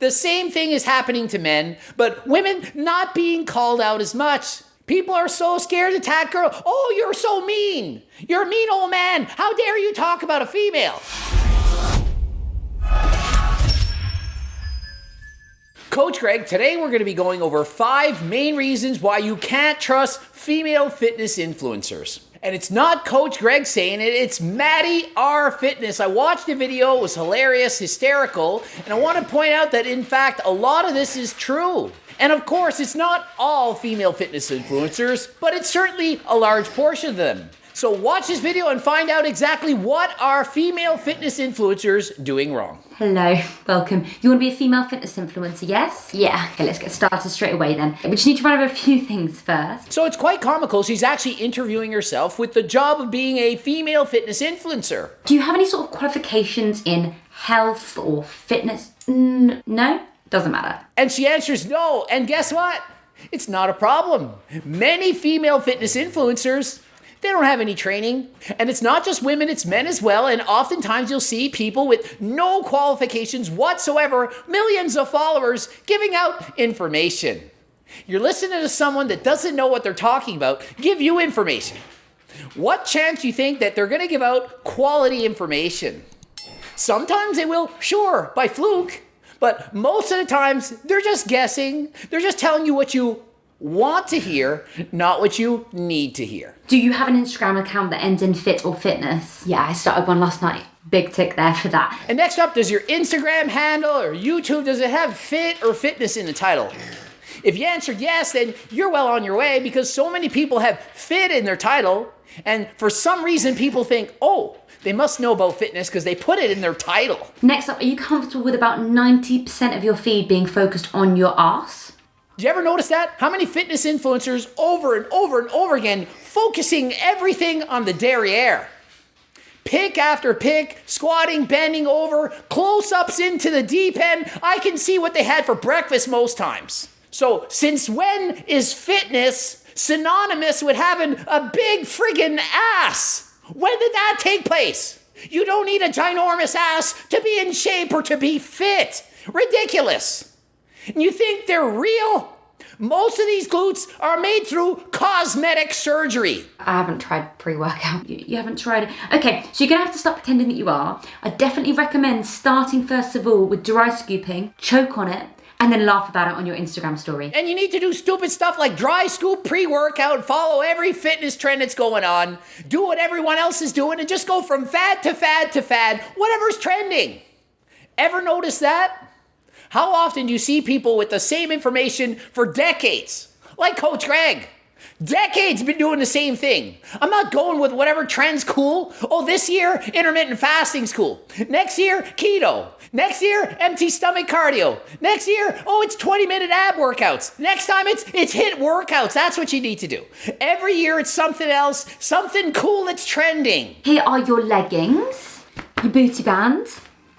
The same thing is happening to men, but women not being called out as much. People are so scared to attack girls. Oh, you're so mean. You're a mean old man. How dare you talk about a female? Coach Greg, today we're going to be going over 5 main reasons why you can't trust female fitness influencers. And it's not Coach Greg saying it, it's Maddie R Fitness. I watched the video, it was hilarious, hysterical, and I want to point out that in fact a lot of this is true. And of course, it's not all female fitness influencers, but it's certainly a large portion of them. So watch this video and find out exactly what are female fitness influencers doing wrong. Hello, welcome. You want to be a female fitness influencer, yes? Yeah, okay, let's get started straight away then. We just need to run over a few things first. So it's quite comical. She's actually interviewing herself with the job of being a female fitness influencer. Do you have any sort of qualifications in health or fitness? No? Doesn't matter. And she answers no, and guess what? It's not a problem. Many female fitness influencers, they don't have any training. And it's not just women, it's men as well. And oftentimes you'll see people with no qualifications whatsoever, millions of followers, giving out information. You're listening to someone that doesn't know what they're talking about give you information. What chance do you think that they're going to give out quality information? Sometimes they will, sure, by fluke. But most of the times, they're just guessing. They're just telling you what you want to hear, not what you need to hear. Do you have an Instagram account that ends in fit or fitness? Yeah, I started one last night. Big tick there for that. And next up, does your Instagram handle or YouTube, does it have fit or fitness in the title? If you answered yes, then you're well on your way because so many people have fit in their title. And for some reason, people think, oh, they must know about fitness because they put it in their title. Next up, are you comfortable with about 90% of your feed being focused on your arse? Did you ever notice that? How many fitness influencers over and over and over again focusing everything on the derriere? Pick after pick, squatting, bending over, close-ups into the deep end. I can see what they had for breakfast most times. So since when is fitness synonymous with having a big friggin' ass? When did that take place? You don't need a ginormous ass to be in shape or to be fit. Ridiculous. And you think they're real? Most of these glutes are made through cosmetic surgery. I haven't tried pre-workout. You haven't tried it? Okay, so you're gonna have to stop pretending that you are. I definitely recommend starting first of all with dry scooping, choke on it, and then laugh about it on your Instagram story. And you need to do stupid stuff like dry scoop pre-workout, follow every fitness trend that's going on, do what everyone else is doing, and just go from fad to fad to fad, whatever's trending. Ever notice that? How often do you see people with the same information for decades? Like Coach Greg. Decades been doing the same thing. I'm not going with whatever trend's cool. Oh, this year, intermittent fasting's cool. Next year, keto. Next year, empty stomach cardio. Next year, oh, it's 20-minute ab workouts. Next time, it's HIIT workouts. That's what you need to do. Every year, it's something else, something cool that's trending. Here are your leggings, your booty band,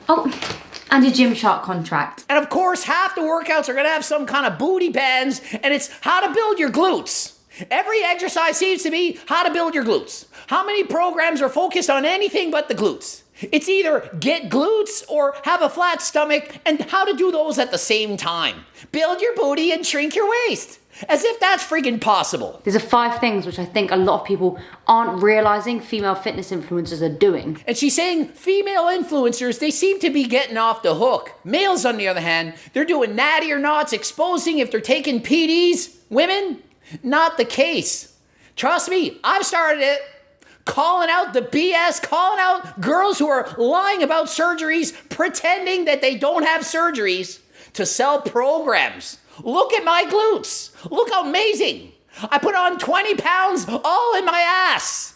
and your Gymshark contract. And of course, half the workouts are going to have some kind of booty bands, and it's how to build your glutes. Every exercise seems to be how to build your glutes. How many programs are focused on anything but the glutes? It's either get glutes or have a flat stomach, and how to do those at the same time. Build your booty and shrink your waist. As if that's freaking possible. These are 5 things which I think a lot of people aren't realizing female fitness influencers are doing. And she's saying female influencers, they seem to be getting off the hook. Males, on the other hand, they're doing natty or nots, exposing if they're taking PDs. Women, not the case. Trust me, I've started it. Calling out the BS, calling out girls who are lying about surgeries, pretending that they don't have surgeries to sell programs. Look at my glutes. Look how amazing. I put on 20 pounds all in my ass.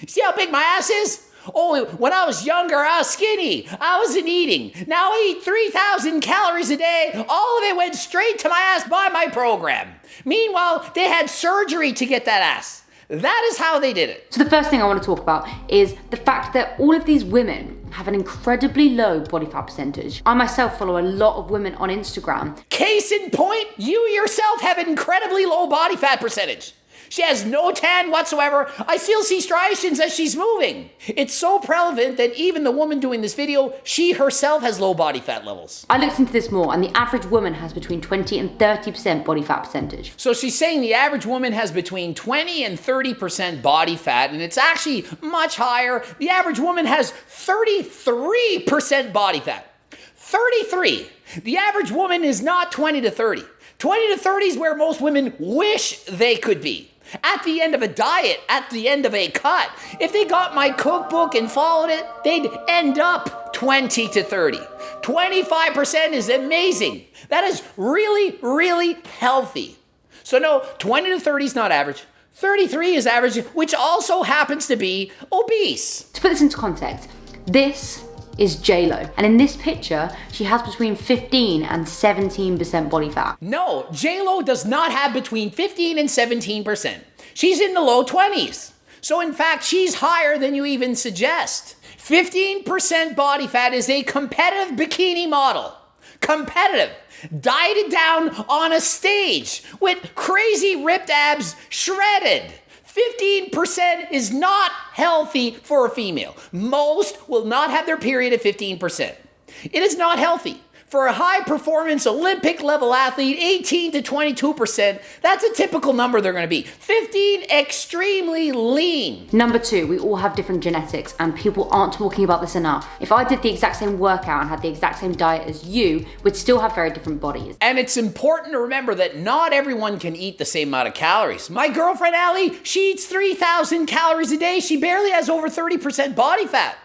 See how big my ass is? Oh, when I was younger, I was skinny. I wasn't eating. Now I eat 3,000 calories a day. All of it went straight to my ass by my program. Meanwhile, they had surgery to get that ass. That is how they did it. So the first thing I want to talk about is the fact that all of these women have an incredibly low body fat percentage. I myself follow a lot of women on Instagram. Case in point, you yourself have an incredibly low body fat percentage. She has no tan whatsoever. I still see striations as she's moving. It's so prevalent that even the woman doing this video, she herself has low body fat levels. I looked into this more, and the average woman has between 20 and 30% body fat percentage. So she's saying the average woman has between 20 and 30% body fat, and it's actually much higher. The average woman has 33% body fat. 33. The average woman is not 20 to 30. 20 to 30 is where most women wish they could be. At the end of a diet, at the end of a cut, if they got my cookbook and followed it, they'd end up 20 to 30. 25% is amazing. That is really, really healthy. So no, 20 to 30 is not average. 33 is average, which also happens to be obese. To put this into context, this is J-Lo. And in this picture, she has between 15 and 17% body fat. No, J-Lo does not have between 15 and 17%. She's in the low 20s. So in fact, she's higher than you even suggest. 15% body fat is a competitive bikini model. Competitive. Dieted down on a stage with crazy ripped abs shredded. 15% is not healthy for a female. Most will not have their period at 15%. It is not healthy. For a high performance Olympic level athlete, 18 to 22%, that's a typical number they're going to be. 15, extremely lean. Number 2, we all have different genetics, and people aren't talking about this enough. If I did the exact same workout and had the exact same diet as you, we'd still have very different bodies. And it's important to remember that not everyone can eat the same amount of calories. My girlfriend Allie, she eats 3,000 calories a day. She barely has over 30% body fat.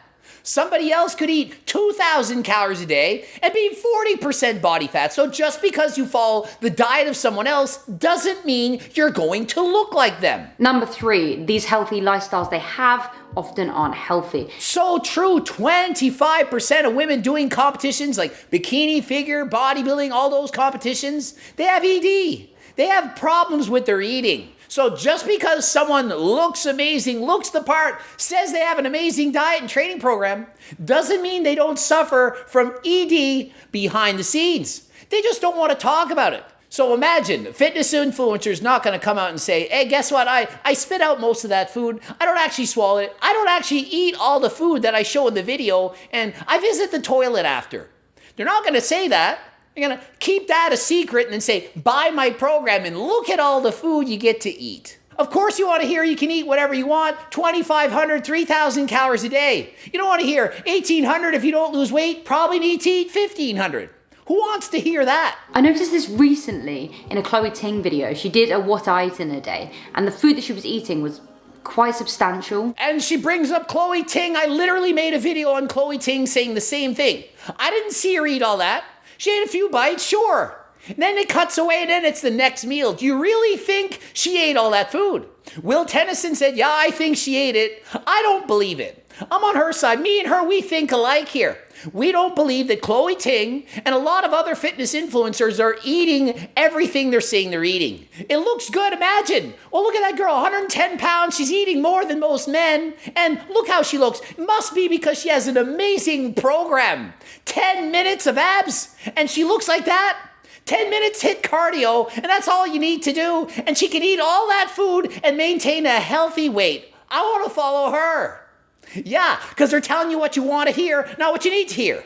Somebody else could eat 2,000 calories a day and be 40% body fat. So just because you follow the diet of someone else doesn't mean you're going to look like them. Number 3, these healthy lifestyles they have often aren't healthy. So true. 25% of women doing competitions like bikini, figure, bodybuilding, all those competitions, they have ED. They have problems with their eating. So just because someone looks amazing, looks the part, says they have an amazing diet and training program, doesn't mean they don't suffer from ED behind the scenes. They just don't want to talk about it. So imagine, fitness influencers not going to come out and say, hey, guess what? I spit out most of that food. I don't actually swallow it. I don't actually eat all the food that I show in the video, and I visit the toilet after. They're not going to say that. You're going to keep that a secret and then say, buy my program and look at all the food you get to eat. Of course you want to hear you can eat whatever you want, 2,500, 3,000 calories a day. You don't want to hear 1,800 if you don't lose weight, probably need to eat 1,500. Who wants to hear that? I noticed this recently in a Chloe Ting video. She did a what I eat in a day, and the food that she was eating was quite substantial. And she brings up Chloe Ting. I literally made a video on Chloe Ting saying the same thing. I didn't see her eat all that. She ate a few bites, sure. And then it cuts away and then it's the next meal. Do you really think she ate all that food? Will Tennyson said, yeah, I think she ate it. I don't believe it. I'm on her side. Me and her, we think alike here. We don't believe that Chloe Ting and a lot of other fitness influencers are eating everything they're saying they're eating. It looks good, imagine. Well, look at that girl, 110 pounds. She's eating more than most men. And look how she looks. It must be because she has an amazing program. 10 minutes of abs, and she looks like that. 10 minutes hit cardio, and that's all you need to do. And she can eat all that food and maintain a healthy weight. I want to follow her. Yeah, because they're telling you what you want to hear, not what you need to hear.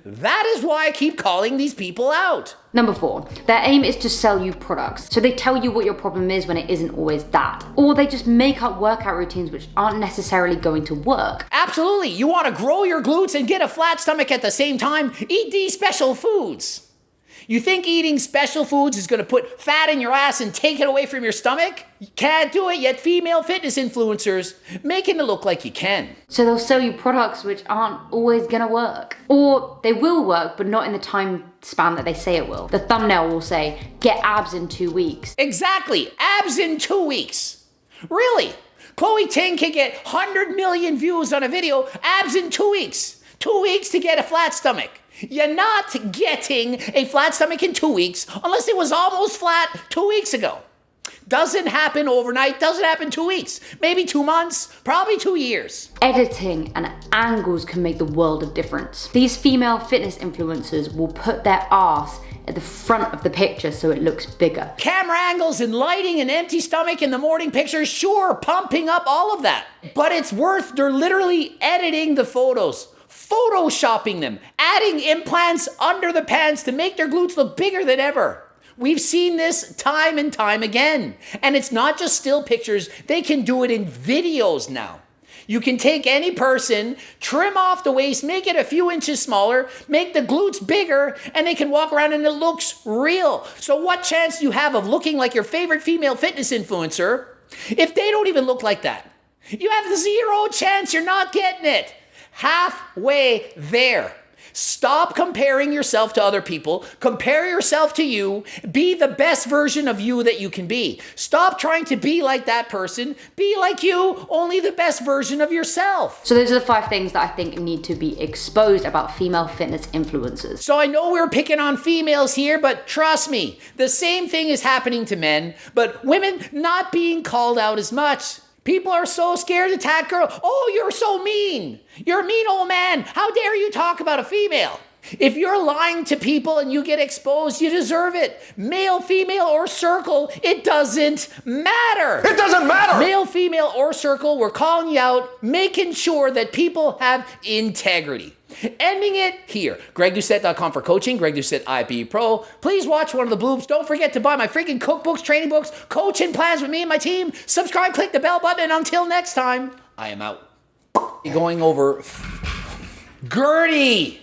That is why I keep calling these people out. Number 4, their aim is to sell you products. So they tell you what your problem is when it isn't always that. Or they just make up workout routines which aren't necessarily going to work. Absolutely. You want to grow your glutes and get a flat stomach at the same time? Eat these special foods. You think eating special foods is going to put fat in your ass and take it away from your stomach? You can't do it, yet female fitness influencers making it look like you can. So they'll sell you products which aren't always going to work. Or they will work, but not in the time span that they say it will. The thumbnail will say, get abs in 2 weeks. Exactly, abs in 2 weeks. Really? Chloe Ting can get 100 million views on a video, abs in 2 weeks. 2 weeks to get a flat stomach. You're not getting a flat stomach in 2 weeks unless it was almost flat 2 weeks ago. Doesn't happen overnight, doesn't happen 2 weeks, maybe 2 months, probably 2 years. Editing and angles can make the world of difference. These female fitness influencers will put their ass at the front of the picture so it looks bigger. Camera angles and lighting and empty stomach in the morning pictures, sure, pumping up all of that. But it's worth, they're literally editing the photos, photoshopping them, adding implants under the pants to make their glutes look bigger than ever. We've seen this time and time again. And it's not just still pictures, they can do it in videos now. You can take any person, trim off the waist, make it a few inches smaller, make the glutes bigger, and they can walk around and it looks real. So what chance do you have of looking like your favorite female fitness influencer if they don't even look like that? You have 0 chance, you're not getting it. Halfway there. Stop comparing yourself to other people. Compare yourself to you. Be the best version of you that you can be. Stop trying to be like that person. Be like you, only the best version of yourself. So those are the 5 things that I think need to be exposed about female fitness influencers. So I know we're picking on females here, but trust me, the same thing is happening to men, but women not being called out as much. People are so scared to attack girls. Oh, you're so mean. You're a mean old man. How dare you talk about a female? If you're lying to people and you get exposed, you deserve it. Male, female, or circle, it doesn't matter. It doesn't matter. Male, female, or circle, we're calling you out, making sure that people have integrity. Ending it here. GregDoucette.com for coaching. Greg Doucette, IB Pro. Please watch one of the bloops. Don't forget to buy my freaking cookbooks, training books, coaching plans with me and my team. Subscribe, click the bell button, and until next time, I am out. Going over Gertie.